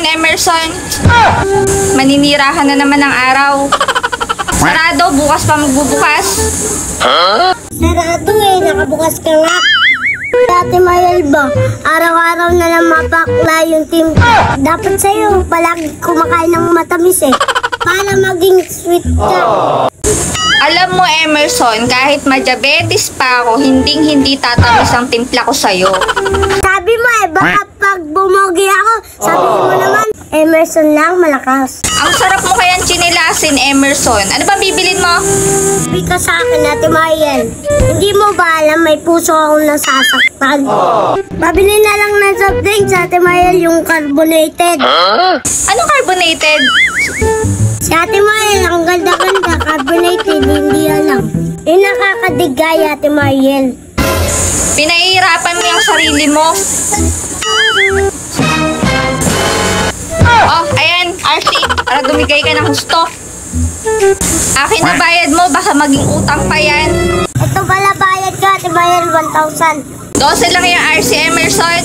ngayon, Emerson. Maninira ka na naman ng araw. Sarado, bukas pa magbubukas. Sarado nakabukas ka nga. Dati Mayel ba, araw-araw na lang mapakla yung team. Dapat sa'yo, palagi kumakain ng matamis para maging sweet ka. Alam mo, Emerson, kahit madiabetes pa ako, hindi tatamis ang timpla ko sa'yo. Sabi mo baka pag bumugi ako, sabihin mo naman, Emerson lang malakas. Ang sarap mo kayang chinilasin, Emerson. Ano ba bibilin mo? Sabi ka sa akin, Ate Mayel. Hindi mo ba alam may puso akong nasasaktan? Babili na lang ng soft drinks, Ate Mayel, yung carbonated. Anong carbonated? Si Ate Mayel, ang ganda-ganda, carbonated, hindi alam. Yung nakakadigay, Ate Mayel. Pinahihirapan mo yung sarili mo. Oh, ayan, RC, para dumigay ka ng husto. Akin na bayad mo, baka maging utang pa yan. Ito pala bayad ka, Ate Mayel, 1,000. 12 lang yung RC, Emerson.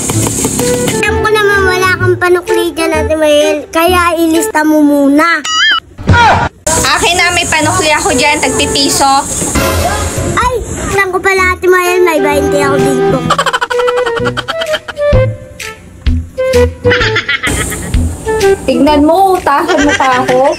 Alam ko naman wala kang panukli dyan, Ate Mayel, kaya ilista mo muna. Akin na, may panukli ako dyan, tagpipiso. Ay, alam ko pala, Ate Mayel, may 20 ako dito. Tignan mo, utasan mo pa ako.